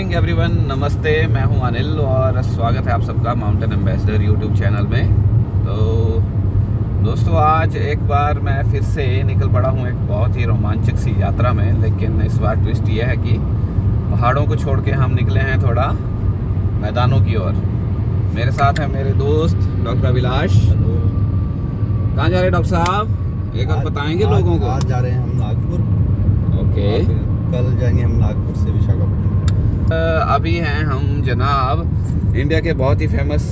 Morning everyone, नमस्ते। मैं हूं अनिल और स्वागत है आप सबका माउंटेन एम्बेसडर यूट्यूब चैनल में। तो दोस्तों, आज एक बार मैं फिर से निकल पड़ा हूं एक बहुत ही रोमांचक सी यात्रा में। लेकिन इस बार ट्विस्ट ये है कि पहाड़ों को छोड़ के हम निकले हैं थोड़ा मैदानों की ओर। मेरे साथ है मेरे दोस्त डॉक्टर अभिलाष। कहाँ जा रहे हैं डॉक्टर साहब? एक बार बताएंगे लोगों को। आज जा रहे हैं हम नागपुर। ओके। कल जाएंगे हम नागपुर से विशाखापट्टनम। अभी हैं हम जनाब इंडिया के बहुत ही फेमस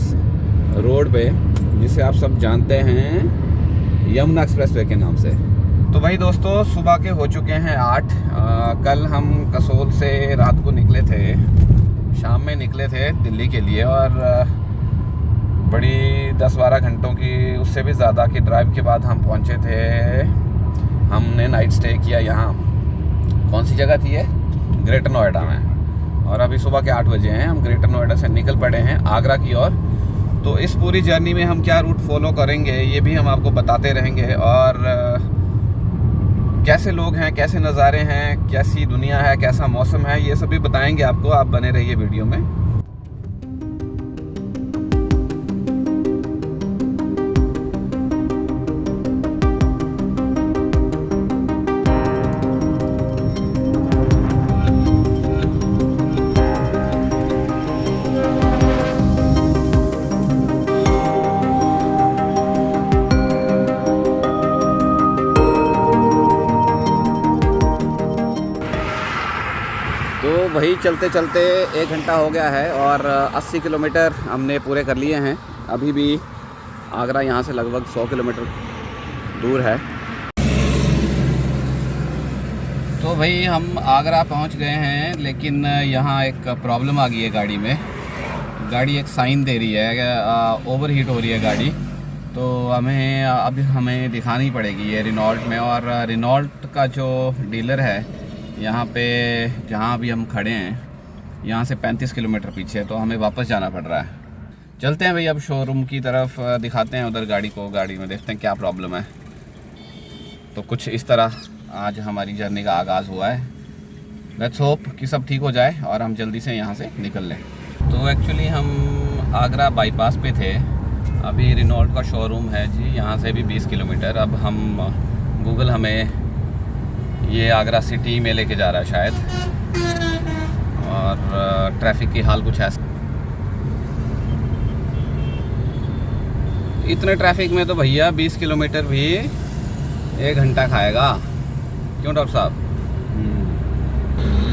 रोड पे, जिसे आप सब जानते हैं यमुना एक्सप्रेसवे के नाम से। तो भाई दोस्तों, सुबह के हो चुके हैं 8। कल हम कसोल से रात को निकले थे, शाम में निकले थे दिल्ली के लिए। और बड़ी 10-12 घंटों की, उससे भी ज़्यादा की ड्राइव के बाद हम पहुँचे थे। हमने नाइट स्टे किया यहाँ, कौन सी जगह थी ये? ग्रेटर नोएडा में। और अभी सुबह के 8 बजे हैं, हम ग्रेटर नोएडा से निकल पड़े हैं आगरा की ओर। तो इस पूरी जर्नी में हम क्या रूट फॉलो करेंगे ये भी हम आपको बताते रहेंगे। और कैसे लोग हैं, कैसे नज़ारे हैं, कैसी दुनिया है, कैसा मौसम है, ये सभी बताएंगे आपको। आप बने रहिए वीडियो में। तो वही चलते चलते 1 घंटा हो गया है और 80 किलोमीटर हमने पूरे कर लिए हैं। अभी भी आगरा यहाँ से लगभग 100 किलोमीटर दूर है। तो भाई हम आगरा पहुँच गए हैं, लेकिन यहाँ एक प्रॉब्लम आ गई है गाड़ी में। गाड़ी एक साइन दे रही है, ओवर हीट हो रही है गाड़ी। तो हमें दिखानी पड़ेगी ये रिनॉल्ट में। और रिनॉल्ट का जो डीलर है यहाँ पे, जहाँ अभी हम खड़े हैं, यहाँ से 35 किलोमीटर पीछे। तो हमें वापस जाना पड़ रहा है। चलते हैं भाई अब शोरूम की तरफ, दिखाते हैं उधर गाड़ी को। गाड़ी में देखते हैं क्या प्रॉब्लम है। तो कुछ इस तरह आज हमारी जर्नी का आगाज़ हुआ है। लेट्स होप कि सब ठीक हो जाए और हम जल्दी से यहाँ से निकल लें। तो एक्चुअली हम आगरा बाईपास पे थे। अभी रिनॉल्ट का शोरूम है जी, यहाँ से भी 20 किलोमीटर। अब गूगल हमें ये आगरा सिटी में लेके जा रहा है शायद। और ट्रैफिक की हाल कुछ ऐसा। इतने ट्रैफिक में तो भैया 20 किलोमीटर भी 1 घंटा खाएगा। क्यों डॉक्टर साहब?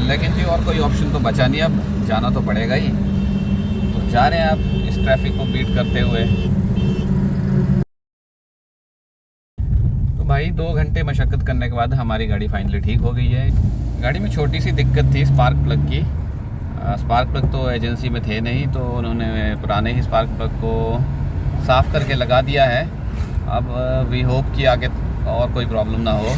लेकिन जी और कोई ऑप्शन तो बचा नहीं, अब जाना तो पड़ेगा ही। तो जा रहे हैं अब इस ट्रैफिक को बीट करते हुए। भाई 2 घंटे मशक्क़त करने के बाद हमारी गाड़ी फाइनली ठीक हो गई है। गाड़ी में छोटी सी दिक्कत थी स्पार्क प्लग की। स्पार्क प्लग तो एजेंसी में थे नहीं, तो उन्होंने पुराने ही स्पार्क प्लग को साफ़ करके लगा दिया है। अब वी होप कि आगे और कोई प्रॉब्लम ना हो।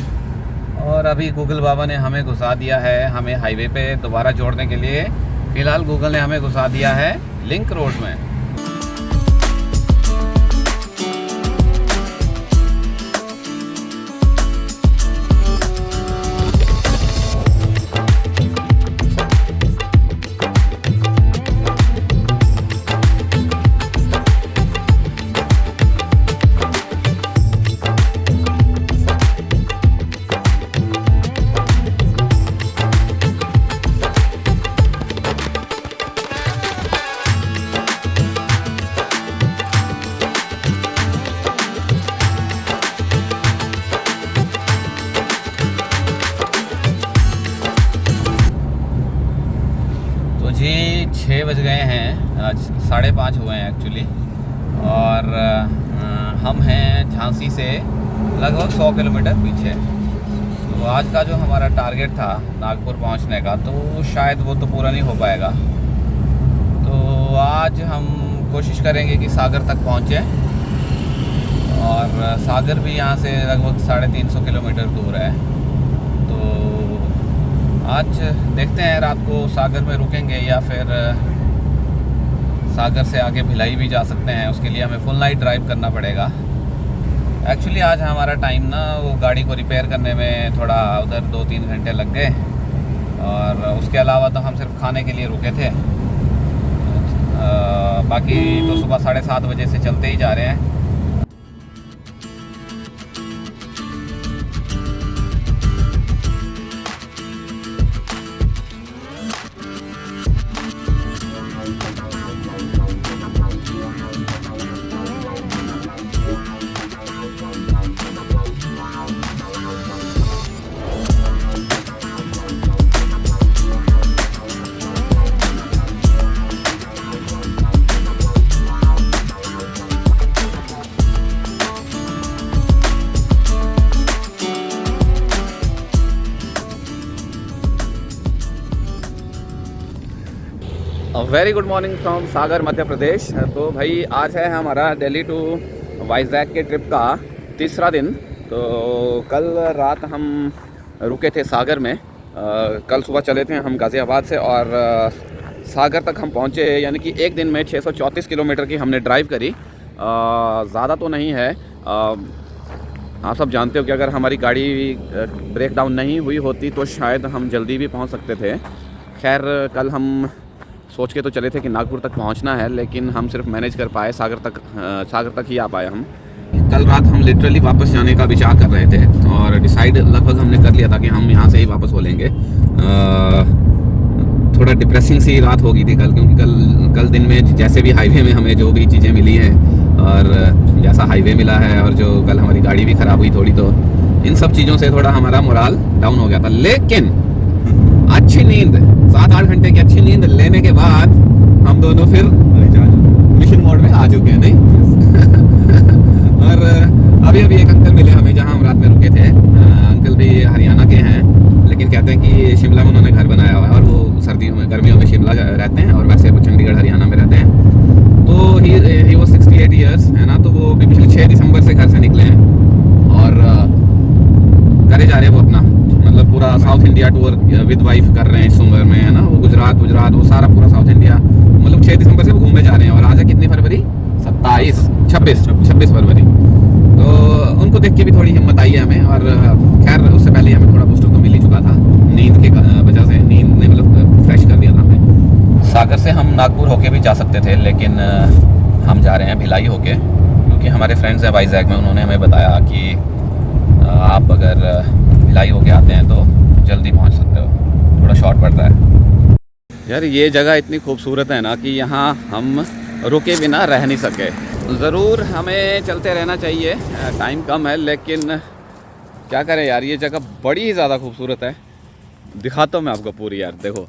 और अभी गूगल बाबा ने हमें घुसा दिया है, हमें हाईवे पे दोबारा जोड़ने के लिए। फ़िलहाल गूगल ने हमें घुसा दिया है लिंक रोड में। जी 6 बज गए हैं, आज 5:30 हुए हैं एक्चुअली। और हम हैं झांसी से लगभग 100 किलोमीटर पीछे। तो आज का जो हमारा टारगेट था नागपुर पहुंचने का, तो शायद वो तो पूरा नहीं हो पाएगा। तो आज हम कोशिश करेंगे कि सागर तक पहुँचें। और सागर भी यहाँ से लगभग 350 किलोमीटर दूर है। तो आज देखते हैं, रात को सागर में रुकेंगे या फिर सागर से आगे भिलाई भी जा सकते हैं। उसके लिए हमें फुल नाइट ड्राइव करना पड़ेगा। एक्चुअली आज हमारा टाइम ना, वो गाड़ी को रिपेयर करने में थोड़ा उधर 2-3 घंटे लग गए। और उसके अलावा तो हम सिर्फ खाने के लिए रुके थे। बाकी तो सुबह 7:30 बजे से चलते ही जा रहे हैं। वेरी गुड मॉर्निंग फ्रॉम सागर मध्य प्रदेश। तो भाई आज है हमारा दिल्ली टू वाइजैक के ट्रिप का तीसरा दिन। तो कल रात हम रुके थे सागर में। कल सुबह चले थे हम गाज़ियाबाद से और सागर तक हम पहुँचे, यानी कि एक दिन में 634 किलोमीटर की हमने ड्राइव करी। ज़्यादा तो नहीं है। आप सब जानते हो कि अगर हमारी गाड़ी ब्रेक डाउन नहीं हुई होती तो शायद हम जल्दी भी पहुँच सकते थे। खैर कल हम सोच के तो चले थे कि नागपुर तक पहुंचना है, लेकिन हम सिर्फ मैनेज कर पाए, सागर तक ही आ पाए हम। कल रात हम लिटरली वापस जाने का विचार कर रहे थे और डिसाइड लगभग हमने कर लिया था कि हम यहाँ से ही वापस हो लेंगे। थोड़ा डिप्रेसिंग सी रात हो गई थी कल, क्योंकि कल दिन में जैसे भी हाईवे में हमें जो भी चीज़ें मिली हैं और जैसा हाईवे मिला है और जो कल हमारी गाड़ी भी ख़राब हुई थोड़ी, तो इन सब चीज़ों से थोड़ा हमारा मोराल डाउन हो गया था। लेकिन अच्छी नींद, 7-8 घंटे की अच्छी नींद लेने के बाद हम दोनों फिर मिशन मोड में आ चुके हैं नहीं। और अभी एक अंकल मिले हमें जहां हम रात में रुके थे। अंकल भी हरियाणा के हैं, लेकिन कहते हैं कि शिमला में उन्होंने घर बनाया हुआ है और वो सर्दियों में गर्मियों में शिमला रहते हैं और वैसे वो चंडीगढ़ हरियाणा में रहते हैं। तो ही वो 68 ईयर्स है ना। तो वो पिछले 6 दिसंबर से घर से निकले हैं और करे जा रहे हैं वो अपना, मतलब पूरा south India tour with wife कर रहे हैं इस उम्र में, है ना। वो गुजरात वो सारा पूरा साउथ इंडिया, मतलब 6 दिसंबर से वो घूमने जा रहे हैं। और आज है कितनी फरवरी? 26 फरवरी। तो उनको देख के भी थोड़ी हिम्मत आई है हमें। और खैर उससे पहले हमें थोड़ा बूस्टर तो मिल ही चुका था नींद के वजह से। नींद ने मतलब फ्रेश कर दिया था हमें। सागर से हम नागपुर होके भी जा सकते थे, लेकिन हम जा रहे हैं भिलाई होके, क्योंकि हमारे फ्रेंड्स हैं वाइजैक में। उन्होंने हमें बताया कि आप अगर भिलाई होके आते हैं तो जल्दी पहुंच सकते हो, थोड़ा शॉर्ट पड़ रहा है। यार ये जगह इतनी खूबसूरत है ना कि यहाँ हम रुके बिना रह नहीं सके। ज़रूर हमें चलते रहना चाहिए, टाइम कम है, लेकिन क्या करें यार, ये जगह बड़ी ही ज़्यादा खूबसूरत है। दिखाता हूँ मैं आपको पूरी, यार देखो।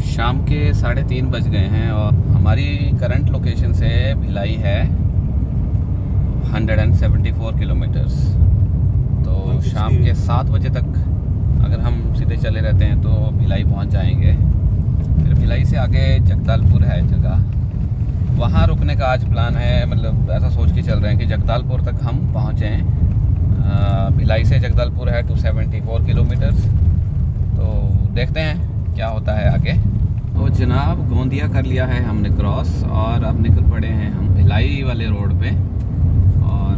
शाम के 3:30 बज गए हैं और हमारी करंट लोकेशन से भिलाई है 174 किलोमीटर्स। तो शाम के 7 बजे तक अगर हम सीधे चले रहते हैं तो भिलाई पहुंच जाएंगे। फिर भिलाई से आगे जगदलपुर है जगह, वहाँ रुकने का आज प्लान है। मतलब ऐसा सोच के चल रहे हैं कि जगदलपुर तक हम पहुँचें। भिलाई से जगदलपुर है 274 किलोमीटर्स। तो देखते हैं क्या होता है आगे। तो जनाब गोंदिया कर लिया है हमने क्रॉस और अब निकल पड़े हैं हम भिलाई वाले रोड पे। और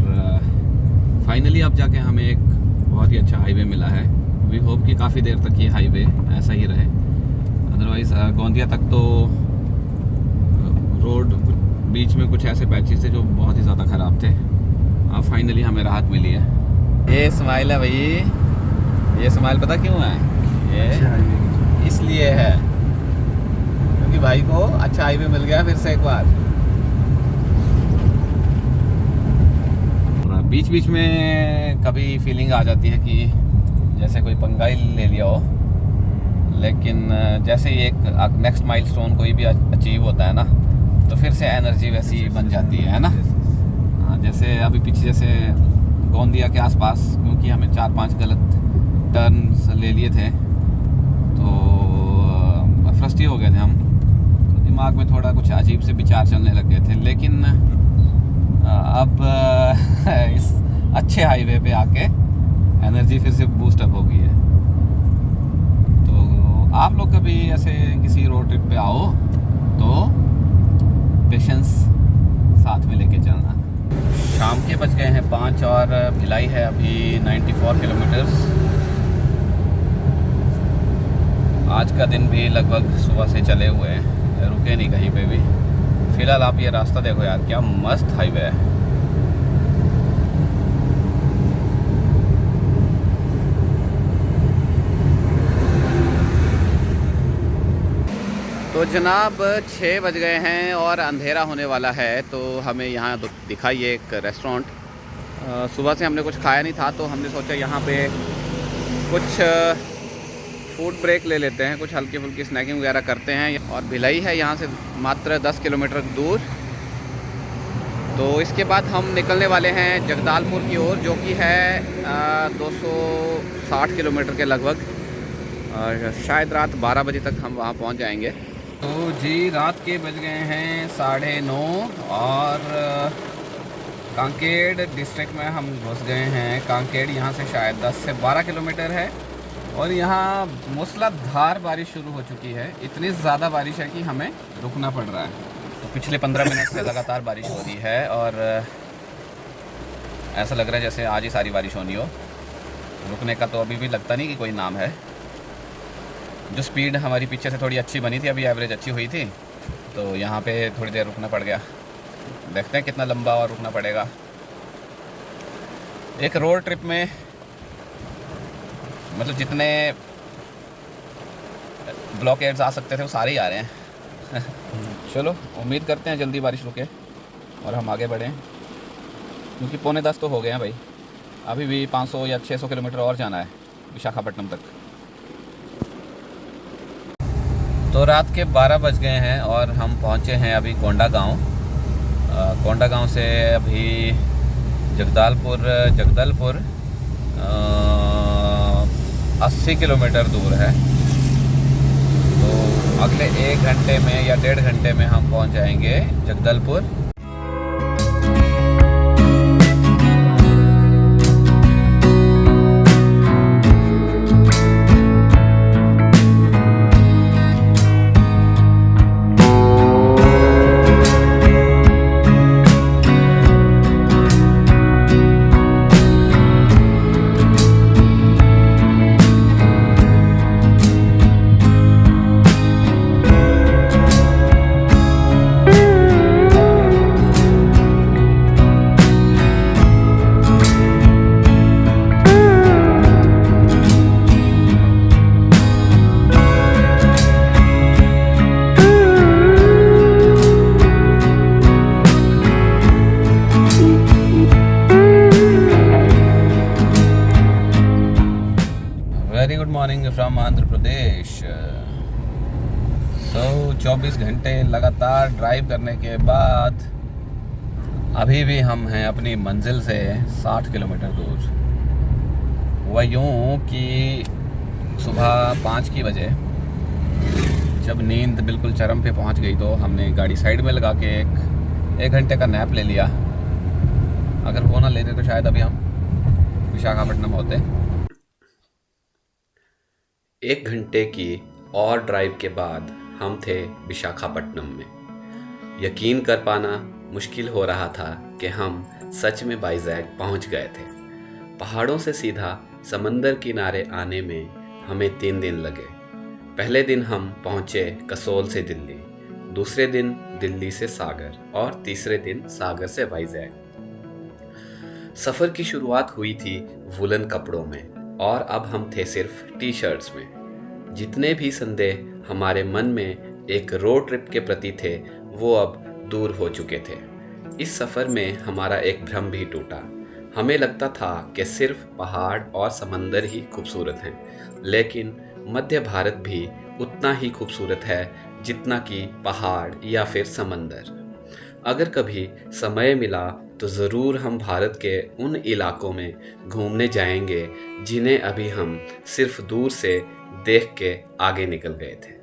फाइनली अब जाके हमें एक बहुत ही अच्छा हाईवे मिला है। वी होप कि काफ़ी देर तक ये हाईवे ऐसा ही रहे। अदरवाइज़ गोंदिया तक तो रोड बीच में कुछ ऐसे पैचेस थे जो बहुत ही ज़्यादा ख़राब थे। अब फाइनली हमें राहत मिली है। ये स्माइल है भाई, ये स्माइल पता क्यों है? ये इसलिए है क्योंकि भाई को अच्छा हाईवे मिल गया फिर से एक बार। बीच बीच में कभी फीलिंग आ जाती है कि जैसे कोई पंगा ही ले लिया हो, लेकिन जैसे ही एक नेक्स्ट माइलस्टोन कोई भी अचीव होता है ना, तो फिर से एनर्जी वैसी बन जाती है ना। हाँ, जैसे अभी पीछे जैसे गोंदिया के आसपास, क्योंकि हमें 4-5 गलत टर्न्स ले लिए थे तो फ्रस्ट्रेट हो गए थे हम, तो दिमाग में थोड़ा कुछ अजीब से विचार चलने लग गए थे। लेकिन अब इस अच्छे हाईवे पे आके एनर्जी फिर से बूस्ट अप हो गई है। तो आप लोग कभी ऐसे किसी रोड ट्रिप पे आओ तो पेशेंस साथ में लेके चलना। शाम के बज गए हैं 5 और भिलाई है अभी 94 किलोमीटर्स। आज का दिन भी लगभग सुबह से चले हुए हैं, रुके नहीं कहीं पे भी। फिलहाल आप ये रास्ता देखो यार, क्या मस्त हाईवे है। तो जनाब 6 बज गए हैं और अंधेरा होने वाला है। तो हमें यहाँ दिखाई एक रेस्टोरेंट। सुबह से हमने कुछ खाया नहीं था, तो हमने सोचा यहाँ पे कुछ फूड ब्रेक ले लेते हैं, कुछ हल्की फुल्की स्नैकिंग वगैरह करते हैं। और भिलाई है यहाँ से मात्र 10 किलोमीटर दूर। तो इसके बाद हम निकलने वाले हैं जगदालपुर की ओर, जो कि है 260 किलोमीटर के लगभग। और शायद रात 12 बजे तक हम वहाँ पहुँच जाएंगे। तो जी रात के बज गए हैं 9:30 और कांकेड़ डिस्ट्रिक्ट में हम घुस गए हैं। कांकेड़ यहाँ से शायद 10 से 12 किलोमीटर है और यहाँ मूसलाधार बारिश शुरू हो चुकी है। इतनी ज़्यादा बारिश है कि हमें रुकना पड़ रहा है। तो पिछले 15 मिनट से लगातार बारिश हो रही है और ऐसा लग रहा है जैसे आज ही सारी बारिश होनी हो। रुकने का तो अभी भी लगता नहीं कि कोई नाम है। जो स्पीड हमारी पीछे से थोड़ी अच्छी बनी थी, अभी एवरेज अच्छी हुई थी, तो यहाँ पे थोड़ी देर रुकना पड़ गया। देखते हैं कितना लंबा और रुकना पड़ेगा। एक रोड ट्रिप में मतलब जितने ब्लॉकेड्स आ सकते थे वो सारे ही आ रहे हैं। चलो उम्मीद करते हैं जल्दी बारिश रुके और हम आगे बढ़ें, क्योंकि 9:45 तो हो गए हैं भाई। अभी भी 500 या 600 किलोमीटर और जाना है विशाखापट्टनम तक। तो रात के 12 बज गए हैं और हम पहुंचे हैं अभी कोंडा गांव। कोंडा गांव से अभी जगदलपुर 80 किलोमीटर दूर है। तो अगले 1 घंटे में या 1.5 घंटे में हम पहुंच जाएंगे Jagdalpur. Very good morning from Andhra Pradesh. 24 घंटे लगातार ड्राइव करने के बाद अभी भी हम हैं अपनी मंजिल से 60 किलोमीटर दूर। हुआ यूँ कि सुबह 5 की बजे जब नींद बिल्कुल चरम पे पहुंच गई, तो हमने गाड़ी साइड में लगा के एक घंटे का नैप ले लिया। अगर वो ना लेते तो शायद अभी हम विशाखापट्टनम होते। 1 घंटे की और ड्राइव के बाद हम थे विशाखापट्टनम में। यकीन कर पाना मुश्किल हो रहा था कि हम सच में वाइजैग पहुंच गए थे। पहाड़ों से सीधा समंदर किनारे आने में हमें 3 दिन लगे। पहले दिन हम पहुंचे कसोल से दिल्ली, दूसरे दिन दिल्ली से सागर और तीसरे दिन सागर से वाइजैग। सफ़र की शुरुआत हुई थी वुलन कपड़ों में और अब हम थे सिर्फ टी शर्ट्स में। जितने भी संदेह हमारे मन में एक रोड ट्रिप के प्रति थे वो अब दूर हो चुके थे। इस सफ़र में हमारा एक भ्रम भी टूटा। हमें लगता था कि सिर्फ पहाड़ और समंदर ही खूबसूरत हैं, लेकिन मध्य भारत भी उतना ही खूबसूरत है जितना कि पहाड़ या फिर समंदर। अगर कभी समय मिला तो ज़रूर हम भारत के उन इलाकों में घूमने जाएंगे जिन्हें अभी हम सिर्फ दूर से देख के आगे निकल गए थे।